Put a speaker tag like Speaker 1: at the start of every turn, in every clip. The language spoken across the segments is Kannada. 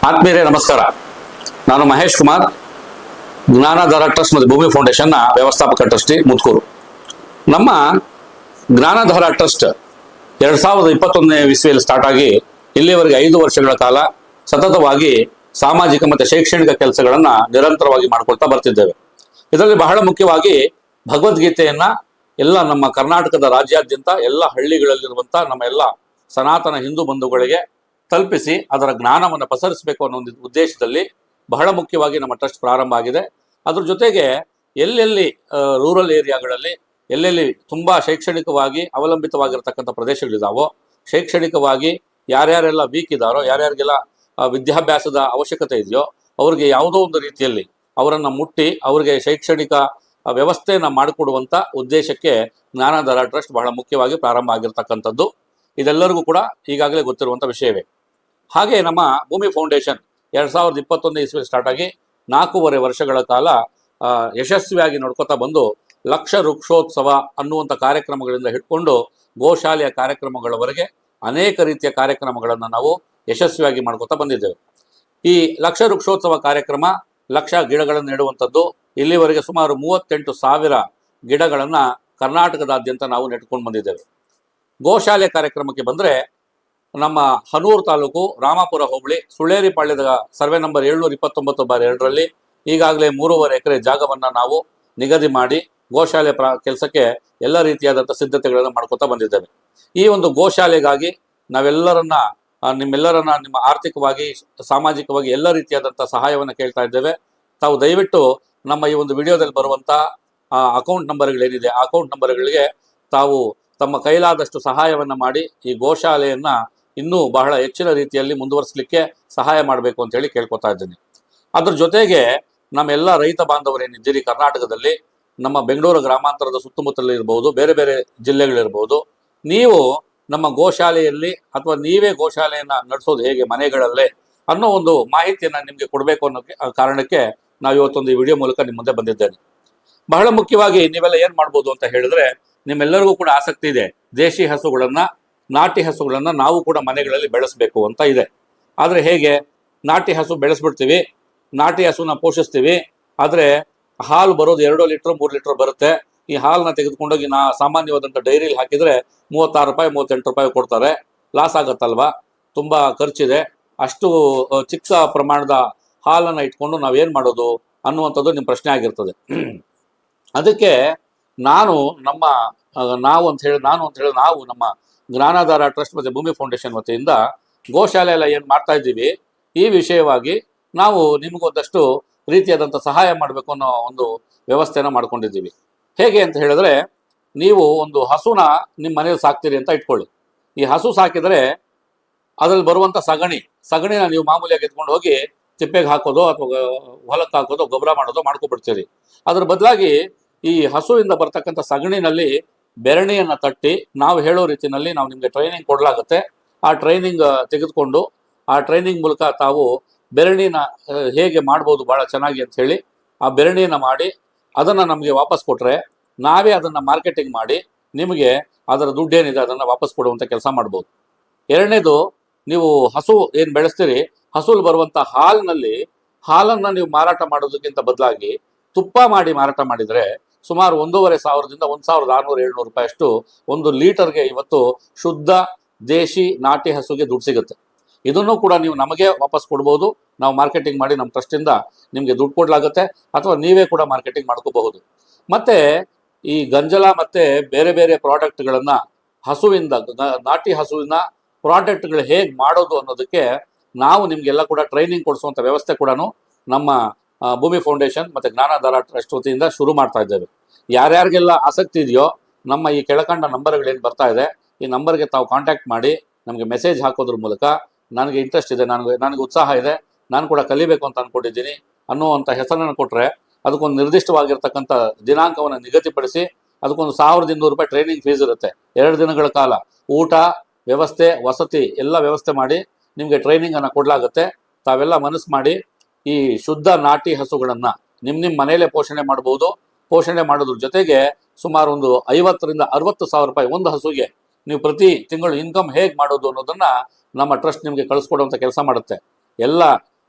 Speaker 1: ಆತ್ಮೀಯರೇ ನಮಸ್ಕಾರ. ನಾನು ಮಹೇಶ್ ಕುಮಾರ್, ಜ್ಞಾನಾಧಾರ ಟ್ರಸ್ಟ್ ಮತ್ತು ಭೂಮಿ ಫೌಂಡೇಶನ್ನ ವ್ಯವಸ್ಥಾಪಕ ಟ್ರಸ್ಟಿ ಮುತ್ಕೂರು. ನಮ್ಮ ಜ್ಞಾನಾಧಾರ ಟ್ರಸ್ಟ್ 2021ನೇ ಇಸ್ವಿಯಲ್ಲಿ ಸ್ಟಾರ್ಟ್ ಆಗಿ ಇಲ್ಲಿವರೆಗೆ 5 ವರ್ಷಗಳ ಕಾಲ ಸತತವಾಗಿ ಸಾಮಾಜಿಕ ಮತ್ತು ಶೈಕ್ಷಣಿಕ ಕೆಲಸಗಳನ್ನು ನಿರಂತರವಾಗಿ ಮಾಡ್ಕೊಳ್ತಾ ಬರ್ತಿದ್ದೇವೆ. ಇದರಲ್ಲಿ ಬಹಳ ಮುಖ್ಯವಾಗಿ ಭಗವದ್ಗೀತೆಯನ್ನ ಎಲ್ಲ ನಮ್ಮ ಕರ್ನಾಟಕದ ರಾಜ್ಯಾದ್ಯಂತ ಎಲ್ಲ ಹಳ್ಳಿಗಳಲ್ಲಿರುವಂಥ ನಮ್ಮ ಎಲ್ಲ ಸನಾತನ ಹಿಂದೂ ಬಂಧುಗಳಿಗೆ ತಲುಪಿಸಿ ಅದರ ಜ್ಞಾನವನ್ನು ಪಸರಿಸಬೇಕು ಅನ್ನೋ ಒಂದು ಉದ್ದೇಶದಲ್ಲಿ ಬಹಳ ಮುಖ್ಯವಾಗಿ ನಮ್ಮ ಟ್ರಸ್ಟ್ ಪ್ರಾರಂಭ ಆಗಿದೆ. ಅದ್ರ ಜೊತೆಗೆ ಎಲ್ಲೆಲ್ಲಿ ರೂರಲ್ ಏರಿಯಾಗಳಲ್ಲಿ ಎಲ್ಲೆಲ್ಲಿ ತುಂಬ ಶೈಕ್ಷಣಿಕವಾಗಿ ಅವಲಂಬಿತವಾಗಿರ್ತಕ್ಕಂಥ ಪ್ರದೇಶಗಳಿದಾವೋ, ಶೈಕ್ಷಣಿಕವಾಗಿ ಯಾರ್ಯಾರೆಲ್ಲ ವೀಕ್ ಇದ್ದಾರೋ, ಯಾರ್ಯಾರಿಗೆಲ್ಲ ವಿದ್ಯಾಭ್ಯಾಸದ ಅವಶ್ಯಕತೆ ಇದೆಯೋ ಅವ್ರಿಗೆ ಯಾವುದೋ ಒಂದು ರೀತಿಯಲ್ಲಿ ಅವರನ್ನು ಮುಟ್ಟಿ ಅವ್ರಿಗೆ ಶೈಕ್ಷಣಿಕ ವ್ಯವಸ್ಥೆಯನ್ನು ಮಾಡಿಕೊಡುವಂಥ ಉದ್ದೇಶಕ್ಕೆ ಜ್ಞಾನಾಧಾರ ಟ್ರಸ್ಟ್ ಬಹಳ ಮುಖ್ಯವಾಗಿ ಪ್ರಾರಂಭ ಆಗಿರ್ತಕ್ಕಂಥದ್ದು. ಇದೆಲ್ಲರಿಗೂ ಕೂಡ ಈಗಾಗಲೇ ಗೊತ್ತಿರುವಂಥ ವಿಷಯವೇ. ಹಾಗೆ ನಮ್ಮ ಭೂಮಿ ಫೌಂಡೇಶನ್ 2021 ಇಸ್ವಿ ಸ್ಟಾರ್ಟ್ ಆಗಿ 4.5 ವರ್ಷಗಳ ಕಾಲ ಯಶಸ್ವಿಯಾಗಿ ನೋಡ್ಕೋತಾ ಬಂದು ಲಕ್ಷ ವೃಕ್ಷೋತ್ಸವ ಅನ್ನುವಂಥ ಕಾರ್ಯಕ್ರಮಗಳಿಂದ ಹಿಡ್ಕೊಂಡು ಗೋಶಾಲೆಯ ಕಾರ್ಯಕ್ರಮಗಳವರೆಗೆ ಅನೇಕ ರೀತಿಯ ಕಾರ್ಯಕ್ರಮಗಳನ್ನು ನಾವು ಯಶಸ್ವಿಯಾಗಿ ಮಾಡ್ಕೋತಾ ಬಂದಿದ್ದೇವೆ. ಈ ಲಕ್ಷ ವೃಕ್ಷೋತ್ಸವ ಕಾರ್ಯಕ್ರಮ ಲಕ್ಷ ಗಿಡಗಳನ್ನು ನೆಡುವಂಥದ್ದು. ಇಲ್ಲಿವರೆಗೆ ಸುಮಾರು 38,000 ಗಿಡಗಳನ್ನು ಕರ್ನಾಟಕದಾದ್ಯಂತ ನಾವು ನೆಟ್ಕೊಂಡು ಬಂದಿದ್ದೇವೆ. ಗೋಶಾಲೆ ಕಾರ್ಯಕ್ರಮಕ್ಕೆ ಬಂದರೆ ನಮ್ಮ ಹನೂರು ತಾಲೂಕು ರಾಮಾಪುರ ಹೋಬಳಿ ಸುಳ್ಳೇರಿಪಾಳ್ಯದ ಸರ್ವೆ ನಂಬರ್ 729/2ರಲ್ಲಿ ಈಗಾಗಲೇ 3.5 ಎಕರೆ ಜಾಗವನ್ನು ನಾವು ನಿಗದಿ ಮಾಡಿ ಗೋಶಾಲೆ ಕೆಲಸಕ್ಕೆ ಎಲ್ಲ ರೀತಿಯಾದಂಥ ಸಿದ್ಧತೆಗಳನ್ನು ಮಾಡ್ಕೋತಾ ಬಂದಿದ್ದೇವೆ. ಈ ಒಂದು ಗೋಶಾಲೆಗಾಗಿ ನಾವೆಲ್ಲರನ್ನ ನಿಮ್ಮೆಲ್ಲರನ್ನ ನಿಮ್ಮ ಆರ್ಥಿಕವಾಗಿ ಸಾಮಾಜಿಕವಾಗಿ ಎಲ್ಲ ರೀತಿಯಾದಂಥ ಸಹಾಯವನ್ನು ಕೇಳ್ತಾ ಇದ್ದೇವೆ. ತಾವು ದಯವಿಟ್ಟು ನಮ್ಮ ಈ ಒಂದು ವಿಡಿಯೋದಲ್ಲಿ ಬರುವಂಥ ಅಕೌಂಟ್ ನಂಬರ್ಗಳೇನಿದೆ ಆ ಅಕೌಂಟ್ ನಂಬರ್ಗಳಿಗೆ ತಾವು ತಮ್ಮ ಕೈಲಾದಷ್ಟು ಸಹಾಯವನ್ನು ಮಾಡಿ ಈ ಗೋಶಾಲೆಯನ್ನು ಇನ್ನೂ ಬಹಳ ಹೆಚ್ಚಿನ ರೀತಿಯಲ್ಲಿ ಮುಂದುವರಿಸಲಿಕ್ಕೆ ಸಹಾಯ ಮಾಡಬೇಕು ಅಂತ ಹೇಳಿ ಕೇಳ್ಕೊತಾ ಇದ್ದೀನಿ. ಅದ್ರ ಜೊತೆಗೆ ನಮ್ಮೆಲ್ಲ ರೈತ ಬಾಂಧವರೇನಿದ್ದೀರಿ ಕರ್ನಾಟಕದಲ್ಲಿ, ನಮ್ಮ ಬೆಂಗಳೂರು ಗ್ರಾಮಾಂತರದ ಸುತ್ತಮುತ್ತಲು ಇರ್ಬೋದು, ಬೇರೆ ಬೇರೆ ಜಿಲ್ಲೆಗಳಿರ್ಬೋದು, ನೀವು ನಮ್ಮ ಗೋಶಾಲೆಯಲ್ಲಿ ಅಥವಾ ನೀವೇ ಗೋಶಾಲೆಯನ್ನು ನಡೆಸೋದು ಹೇಗೆ ಮನೆಗಳಲ್ಲೇ ಅನ್ನೋ ಒಂದು ಮಾಹಿತಿಯನ್ನು ನಿಮಗೆ ಕೊಡಬೇಕು ಅನ್ನೋ ಕಾರಣಕ್ಕೆ ನಾವು ಇವತ್ತೊಂದು ಈ ವಿಡಿಯೋ ಮೂಲಕ ನಿಮ್ಮ ಮುಂದೆ ಬಂದಿದ್ದೇನೆ. ಬಹಳ ಮುಖ್ಯವಾಗಿ ನೀವೆಲ್ಲ ಏನು ಮಾಡ್ಬೋದು ಅಂತ ಹೇಳಿದ್ರೆ, ನಿಮ್ಮೆಲ್ಲರಿಗೂ ಕೂಡ ಆಸಕ್ತಿ ಇದೆ ದೇಶಿ ಹಸುಗಳನ್ನು, ನಾಟಿ ಹಸುಗಳನ್ನು ನಾವು ಕೂಡ ಮನೆಗಳಲ್ಲಿ ಬೆಳೆಸಬೇಕು ಅಂತ ಇದೆ. ಆದರೆ ಹೇಗೆ? ನಾಟಿ ಹಸು ಬೆಳೆಸ್ಬಿಡ್ತೀವಿ, ನಾಟಿ ಹಸುನ ಪೋಷಿಸ್ತೀವಿ, ಆದರೆ ಹಾಲು ಬರೋದು 2 ಲೀಟ್ರ್ 3 ಲೀಟ್ರ್ ಬರುತ್ತೆ. ಈ ಹಾಲನ್ನ ತೆಗೆದುಕೊಂಡೋಗಿ ಸಾಮಾನ್ಯವಾದಂಥ ಡೈರಿಲಿ ಹಾಕಿದರೆ 36 ರೂಪಾಯಿ 38 ರೂಪಾಯಿ ಕೊಡ್ತಾರೆ. ಲಾಸ್ ಆಗತ್ತಲ್ವಾ? ತುಂಬ ಖರ್ಚಿದೆ. ಅಷ್ಟು ಚಿಕ್ಕ ಪ್ರಮಾಣದ ಹಾಲನ್ನು ಇಟ್ಕೊಂಡು ನಾವೇನು ಮಾಡೋದು ಅನ್ನುವಂಥದ್ದು ನಿಮ್ಮ ಪ್ರಶ್ನೆ ಆಗಿರ್ತದೆ. ಅದಕ್ಕೆ ನಾವು ನಮ್ಮ ಜ್ಞಾನಾಧಾರ ಟ್ರಸ್ಟ್ ಮತ್ತು ಭೂಮಿ ಫೌಂಡೇಶನ್ ವತಿಯಿಂದ ಗೋಶಾಲೆ ಎಲ್ಲ ಏನು ಮಾಡ್ತಾ ಇದ್ದೀವಿ, ಈ ವಿಷಯವಾಗಿ ನಾವು ನಿಮಗೊಂದಷ್ಟು ರೀತಿಯಾದಂಥ ಸಹಾಯ ಮಾಡಬೇಕು ಅನ್ನೋ ಒಂದು ವ್ಯವಸ್ಥೆನ ಮಾಡ್ಕೊಂಡಿದ್ದೀವಿ. ಹೇಗೆ ಅಂತ ಹೇಳಿದ್ರೆ, ನೀವು ಒಂದು ಹಸುನ ನಿಮ್ಮ ಮನೇಲಿ ಸಾಕ್ತೀರಿ ಅಂತ ಇಟ್ಕೊಳ್ಳಿ. ಈ ಹಸು ಸಾಕಿದರೆ ಅದರಲ್ಲಿ ಬರುವಂಥ ಸಗಣಿನ ನೀವು ಮಾಮೂಲಿಯಾಗಿ ಎತ್ಕೊಂಡು ಹೋಗಿ ತಿಪ್ಪೆಗೆ ಹಾಕೋದು ಅಥವಾ ಹೊಲಕ್ಕೆ ಹಾಕೋದು, ಗೊಬ್ಬರ ಮಾಡೋದು ಮಾಡ್ಕೊಬಿಡ್ತೀರಿ. ಅದ್ರ ಬದಲಾಗಿ ಈ ಹಸುವಿಂದ ಬರ್ತಕ್ಕಂಥ ಸಗಣಿನಲ್ಲಿ ಬೆರಣಿಯನ್ನು ತಟ್ಟಿ ನಾವು ಹೇಳೋ ರೀತಿಯಲ್ಲಿ ನಾವು ನಿಮಗೆ ಟ್ರೈನಿಂಗ್ ಕೊಡಲಾಗುತ್ತೆ. ಆ ಟ್ರೈನಿಂಗ್ ತೆಗೆದುಕೊಂಡು ಆ ಟ್ರೈನಿಂಗ್ ಮೂಲಕ ತಾವು ಬೆರಣಿನ ಹೇಗೆ ಮಾಡ್ಬೋದು ಭಾಳ ಚೆನ್ನಾಗಿ ಅಂತ ಹೇಳಿ ಆ ಬೆರಣಿಯನ್ನು ಮಾಡಿ ಅದನ್ನು ನಮಗೆ ವಾಪಸ್ ಕೊಟ್ಟರೆ ನಾವೇ ಅದನ್ನು ಮಾರ್ಕೆಟಿಂಗ್ ಮಾಡಿ ನಿಮಗೆ ಅದರ ದುಡ್ಡೇನಿದೆ ಅದನ್ನು ವಾಪಸ್ ಕೊಡುವಂಥ ಕೆಲಸ ಮಾಡ್ಬೋದು. ಎರಡನೇದು, ನೀವು ಹಸು ಏನು ಬೆಳೆಸ್ತೀರಿ, ಹಸುಲ್ ಬರುವಂಥ ಹಾಲನ್ನು ನೀವು ಮಾರಾಟ ಮಾಡೋದಕ್ಕಿಂತ ಬದಲಾಗಿ ತುಪ್ಪ ಮಾಡಿ ಮಾರಾಟ ಮಾಡಿದರೆ ಸುಮಾರು 1,500ದಿಂದ 1,600-1,700 ರೂಪಾಯಿ ಅಷ್ಟು 1 ಲೀಟರ್ಗೆ ಇವತ್ತು ಶುದ್ಧ ದೇಶಿ ನಾಟಿ ಹಸುಗೆ ದುಡ್ಡು ಸಿಗುತ್ತೆ. ಇದನ್ನು ಕೂಡ ನೀವು ನಮಗೆ ವಾಪಸ್ ಕೊಡ್ಬೋದು. ನಾವು ಮಾರ್ಕೆಟಿಂಗ್ ಮಾಡಿ ನಮ್ಮ ಟ್ರಸ್ಟಿಂದ ನಿಮಗೆ ದುಡ್ಡು ಕೊಡಲಾಗುತ್ತೆ, ಅಥವಾ ನೀವೇ ಕೂಡ ಮಾರ್ಕೆಟಿಂಗ್ ಮಾಡ್ಕೋಬಹುದು. ಮತ್ತು ಈ ಗಂಜಲ ಮತ್ತು ಬೇರೆ ಬೇರೆ ಪ್ರಾಡಕ್ಟ್ಗಳನ್ನು ನಾಟಿ ಹಸುವಿನ ಪ್ರಾಡಕ್ಟ್ಗಳು ಹೇಗೆ ಮಾಡೋದು ಅನ್ನೋದಕ್ಕೆ ನಾವು ನಿಮಗೆಲ್ಲ ಕೂಡ ಟ್ರೈನಿಂಗ್ ಕೊಡಿಸುವಂಥ ವ್ಯವಸ್ಥೆ ಕೂಡ ನಮ್ಮ ಭೂಮಿ ಫೌಂಡೇಶನ್ ಮತ್ತು ಜ್ಞಾನಾಧಾರ ಟ್ರಸ್ಟ್ ವತಿಯಿಂದ ಶುರು ಮಾಡ್ತಾ ಇದ್ದೇವೆ. ಯಾರ್ಯಾರಿಗೆಲ್ಲ ಆಸಕ್ತಿ ಇದೆಯೋ ನಮ್ಮ ಈ ಕೆಳಕಂಡ ನಂಬರ್ಗಳೇನು ಬರ್ತಾ ಇದೆ, ಈ ನಂಬರ್ಗೆ ತಾವು ಕಾಂಟ್ಯಾಕ್ಟ್ ಮಾಡಿ ನಮಗೆ ಮೆಸೇಜ್ ಹಾಕೋದ್ರ ಮೂಲಕ ನನಗೆ ಇಂಟ್ರೆಸ್ಟ್ ಇದೆ, ನನಗೆ ಉತ್ಸಾಹ ಇದೆ, ನಾನು ಕೂಡ ಕಲಿಬೇಕು ಅಂತ ಅಂದ್ಕೊಂಡಿದ್ದೀನಿ ಅನ್ನುವಂಥ ಹೆಸರನ್ನು ಕೊಟ್ಟರೆ ಅದಕ್ಕೊಂದು ನಿರ್ದಿಷ್ಟವಾಗಿರ್ತಕ್ಕಂಥ ದಿನಾಂಕವನ್ನು ನಿಗದಿಪಡಿಸಿ ಅದಕ್ಕೊಂದು 1,200 ರೂಪಾಯಿ ಟ್ರೈನಿಂಗ್ ಫೀಸ್ ಇರುತ್ತೆ. 2 ದಿನಗಳ ಕಾಲ ಊಟ ವ್ಯವಸ್ಥೆ, ವಸತಿ ಎಲ್ಲ ವ್ಯವಸ್ಥೆ ಮಾಡಿ ನಿಮಗೆ ಟ್ರೈನಿಂಗನ್ನು ಕೊಡಲಾಗುತ್ತೆ. ತಾವೆಲ್ಲ ಮನಸ್ಸು ಮಾಡಿ ಈ ಶುದ್ಧ ನಾಟಿ ಹಸುಗಳನ್ನು ನಿಮ್ಮ ಮನೆಯಲ್ಲೇ ಪೋಷಣೆ ಮಾಡ್ಬೋದು. ಪೋಷಣೆ ಮಾಡೋದ್ರ ಜೊತೆಗೆ ಸುಮಾರು ಒಂದು 50,000ರಿಂದ 60,000 ರೂಪಾಯಿ ಒಂದು ಹಸುಗೆ ನೀವು ಪ್ರತಿ ತಿಂಗಳು ಇನ್ಕಮ್ ಹೇಗೆ ಮಾಡೋದು ಅನ್ನೋದನ್ನು ನಮ್ಮ ಟ್ರಸ್ಟ್ ನಿಮಗೆ ಕಳಿಸ್ಕೊಡುವಂಥ ಕೆಲಸ ಮಾಡುತ್ತೆ. ಎಲ್ಲ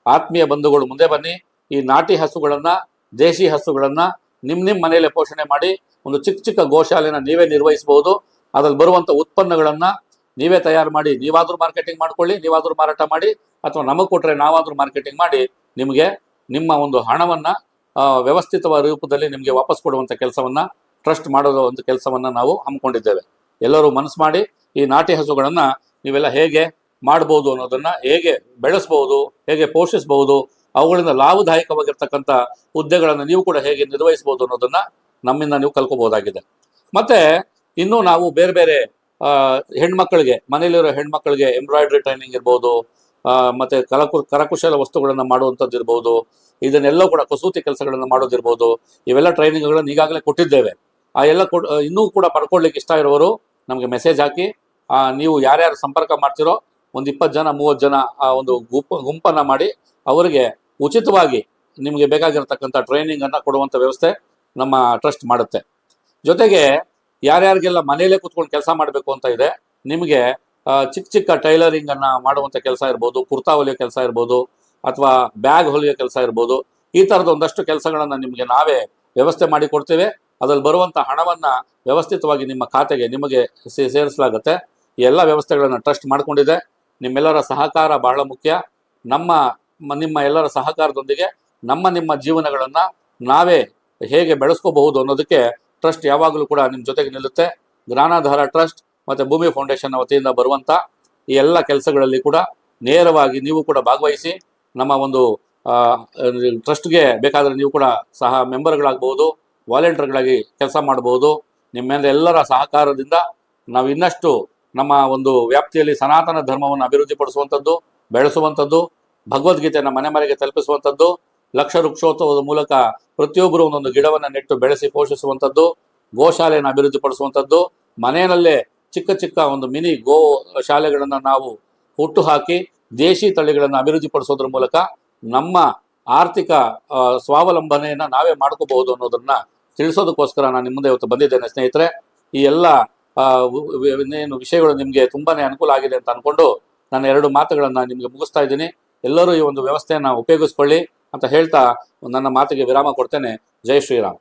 Speaker 1: ಆತ್ಮೀಯ ಬಂಧುಗಳು ಮುಂದೆ ಬನ್ನಿ. ಈ ನಾಟಿ ಹಸುಗಳನ್ನ, ದೇಶಿ ಹಸುಗಳನ್ನ ನಿಮ್ಮ ಮನೆಯಲ್ಲೇ ಪೋಷಣೆ ಮಾಡಿ ಒಂದು ಚಿಕ್ಕ ಚಿಕ್ಕ ಗೋಶಾಲೆನ ನೀವೇ ನಿರ್ವಹಿಸಬಹುದು. ಅದ್ರಲ್ಲಿ ಬರುವಂತ ಉತ್ಪನ್ನಗಳನ್ನ ನೀವೇ ತಯಾರು ಮಾಡಿ ನೀವಾದ್ರೂ ಮಾರ್ಕೆಟಿಂಗ್ ಮಾಡ್ಕೊಳ್ಳಿ, ನೀವಾದ್ರೂ ಮಾರಾಟ ಮಾಡಿ, ಅಥವಾ ನಮಗೆ ಕೊಟ್ರೆ ನಾವಾದ್ರೂ ಮಾರ್ಕೆಟಿಂಗ್ ಮಾಡಿ ನಿಮಗೆ ನಿಮ್ಮ ಒಂದು ಹಣವನ್ನ ವ್ಯವಸ್ಥಿತವಾದ ರೂಪದಲ್ಲಿ ನಿಮಗೆ ವಾಪಸ್ ಕೊಡುವಂತ ಕೆಲಸವನ್ನ ಟ್ರಸ್ಟ್ ಮಾಡೋದು ಒಂದು ಕೆಲಸವನ್ನ ನಾವು ಹಮ್ಮಿಕೊಂಡಿದ್ದೇವೆ. ಎಲ್ಲರೂ ಮನಸ್ಸು ಮಾಡಿ ಈ ನಾಟಿ ಹಸುಗಳನ್ನ ನೀವೆಲ್ಲ ಹೇಗೆ ಮಾಡ್ಬೋದು ಅನ್ನೋದನ್ನ, ಹೇಗೆ ಬೆಳೆಸಬಹುದು, ಹೇಗೆ ಪೋಷಿಸಬಹುದು, ಅವುಗಳಿಂದ ಲಾಭದಾಯಕವಾಗಿರ್ತಕ್ಕಂಥ ಹುದ್ದೆಗಳನ್ನು ನೀವು ಕೂಡ ಹೇಗೆ ನಿರ್ವಹಿಸಬಹುದು ಅನ್ನೋದನ್ನ ನಮ್ಮಿಂದ ನೀವು ಕಲ್ಕೋಬಹುದಾಗಿದೆ. ಮತ್ತೆ ಇನ್ನೂ ನಾವು ಬೇರೆ ಬೇರೆ ಹೆಣ್ಮಕ್ಳಿಗೆ, ಮನೇಲಿರೋ ಹೆಣ್ಮಕ್ಳಿಗೆ ಎಂಬ್ರಾಯ್ಡ್ರಿ ಟ್ರೈನಿಂಗ್ ಇರ್ಬೋದು, ಮತ್ತೆ ಕರಕುಶಲ ವಸ್ತುಗಳನ್ನ ಮಾಡುವಂಥದ್ದು ಇರ್ಬೋದು, ಇದನ್ನೆಲ್ಲ ಕೂಡ ಕಸೂತಿ ಕೆಲಸಗಳನ್ನ ಮಾಡೋದಿರ್ಬೋದು, ಇವೆಲ್ಲ ಟ್ರೈನಿಂಗ್ಗಳನ್ನು ಈಗಾಗಲೇ ಕೊಟ್ಟಿದ್ದೇವೆ. ಆ ಎಲ್ಲ ಇನ್ನೂ ಕೂಡ ಪಡ್ಕೊಳ್ಳಿಕ್ಕೆ ಇಷ್ಟ ಇರೋರು ನಮಗೆ ಮೆಸೇಜ್ ಹಾಕಿ, ನೀವು ಯಾರ್ಯಾರು ಸಂಪರ್ಕ ಮಾಡ್ತಿರೋ ಒಂದು 20 ಜನ 30 ಜನ ಆ ಒಂದು ಗುಂಪನ್ನ ಮಾಡಿ ಅವರಿಗೆ ಉಚಿತವಾಗಿ ನಿಮಗೆ ಬೇಕಾಗಿರ್ತಕ್ಕಂಥ ಟ್ರೈನಿಂಗ್ ಅನ್ನ ಕೊಡುವಂಥ ವ್ಯವಸ್ಥೆ ನಮ್ಮ ಟ್ರಸ್ಟ್ ಮಾಡುತ್ತೆ. ಜೊತೆಗೆ ಯಾರ್ಯಾರಿಗೆಲ್ಲ ಮನೆಯಲ್ಲೇ ಕೂತ್ಕೊಂಡು ಕೆಲಸ ಮಾಡಬೇಕು ಅಂತ ಇದೆ, ನಿಮಗೆ ಚಿಕ್ಕ ಚಿಕ್ಕ ಟೈಲರಿಂಗ್ ಅನ್ನ ಮಾಡುವಂಥ ಕೆಲಸ ಇರ್ಬೋದು, ಕುರ್ತಾ ಹೊಲಿಯೋ ಕೆಲಸ ಇರ್ಬೋದು, ಅಥವಾ ಬ್ಯಾಗ್ ಹೊಲಿಯೋ ಕೆಲಸ ಇರ್ಬೋದು, ಈ ಥರದ ಒಂದಷ್ಟು ಕೆಲಸಗಳನ್ನ ನಿಮಗೆ ನಾವೇ ವ್ಯವಸ್ಥೆ ಮಾಡಿ ಕೊಡ್ತೇವೆ. ಅದ್ರಲ್ಲಿ ಬರುವಂಥ ಹಣವನ್ನ ವ್ಯವಸ್ಥಿತವಾಗಿ ನಿಮ್ಮ ಖಾತೆಗೆ ನಿಮಗೆ ಸೇರಿಸಲಾಗುತ್ತೆ. ಈ ಎಲ್ಲ ವ್ಯವಸ್ಥೆಗಳನ್ನು ಟ್ರಸ್ಟ್ ಮಾಡಿಕೊಂಡಿದೆ. ನಿಮ್ಮೆಲ್ಲರ ಸಹಕಾರ ಬಹಳ ಮುಖ್ಯ. ನಿಮ್ಮ ಎಲ್ಲರ ಸಹಕಾರದೊಂದಿಗೆ ನಿಮ್ಮ ಜೀವನಗಳನ್ನ ನಾವೇ ಹೇಗೆ ಬೆಳೆಸ್ಕೋಬಹುದು ಅನ್ನೋದಕ್ಕೆ ಟ್ರಸ್ಟ್ ಯಾವಾಗಲೂ ಕೂಡ ನಿಮ್ಮ ಜೊತೆಗೆ ನಿಲ್ಲುತ್ತೆ. ಜ್ಞಾನಾಧಾರ ಟ್ರಸ್ಟ್ ಮತ್ತೆ ಭೂಮಿ ಫೌಂಡೇಶನ್ ವತಿಯಿಂದ ಬರುವಂತ ಈ ಎಲ್ಲ ಕೆಲಸಗಳಲ್ಲಿ ಕೂಡ ನೇರವಾಗಿ ನೀವು ಕೂಡ ಭಾಗವಹಿಸಿ ನಮ್ಮ ಒಂದು ಟ್ರಸ್ಟ್ಗೆ ಬೇಕಾದರೆ ನೀವು ಕೂಡ ಸಹ ಮೆಂಬರ್ಗಳಾಗಬಹುದು, ವಾಲಂಟಿಯರ್ಗಳಾಗಿ ಕೆಲಸ ಮಾಡಬಹುದು. ನಿಮ್ಮೆಲ್ಲರ ಸಹಕಾರದಿಂದ ನಾವು ಇನ್ನಷ್ಟು ನಮ್ಮ ಒಂದು ವ್ಯಾಪ್ತಿಯಲ್ಲಿ ಸನಾತನ ಧರ್ಮವನ್ನು ಅಭಿವೃದ್ಧಿಪಡಿಸುವಂಥದ್ದು, ಬೆಳೆಸುವಂಥದ್ದು, ಭಗವದ್ಗೀತೆಯನ್ನು ಮನೆ ಮನೆಗೆ ತಲುಪಿಸುವಂಥದ್ದು, ಲಕ್ಷ ವೃಕ್ಷೋತ್ಸವದ ಮೂಲಕ ಪ್ರತಿಯೊಬ್ಬರು ಒಂದೊಂದು ಗಿಡವನ್ನು ನೆಟ್ಟು ಬೆಳೆಸಿ ಪೋಷಿಸುವಂಥದ್ದು, ಗೋಶಾಲೆಯನ್ನು ಅಭಿವೃದ್ಧಿಪಡಿಸುವಂಥದ್ದು, ಮನೆಯಲ್ಲೇ ಚಿಕ್ಕ ಚಿಕ್ಕ ಒಂದು ಮಿನಿ ಗೋ ಶಾಲೆಗಳನ್ನು ನಾವು ಹುಟ್ಟು ಹಾಕಿ ದೇಶಿ ತಳಿಗಳನ್ನು ಅಭಿವೃದ್ಧಿಪಡಿಸೋದ್ರ ಮೂಲಕ ನಮ್ಮ ಆರ್ಥಿಕ ಸ್ವಾವಲಂಬನೆಯನ್ನು ನಾವೇ ಮಾಡ್ಕೋಬಹುದು ಅನ್ನೋದನ್ನ ತಿಳಿಸೋದಕ್ಕೋಸ್ಕರ ನಾನು ನಿಮ್ಮ ಮುಂದೆ ಇವತ್ತು ಬಂದಿದ್ದೇನೆ ಸ್ನೇಹಿತರೆ. ಈ ಎಲ್ಲ ಏನು ವಿಷಯಗಳು ನಿಮಗೆ ತುಂಬಾನೇ ಅನುಕೂಲ ಆಗಿದೆ ಅಂತ ಅನ್ಕೊಂಡು ನಾನು 2 ಮಾತುಗಳನ್ನು ನಿಮಗೆ ಮುಗಿಸ್ತಾ ಇದ್ದೀನಿ. ಎಲ್ಲರೂ ಈ ಒಂದು ವ್ಯವಸ್ಥೆಯನ್ನು ಉಪಯೋಗಿಸ್ಕೊಳ್ಳಿ ಅಂತ ಹೇಳ್ತಾ ನನ್ನ ಮಾತಿಗೆ ವಿರಾಮ ಕೊಡ್ತೇನೆ. ಜೈ ಶ್ರೀರಾಮ್.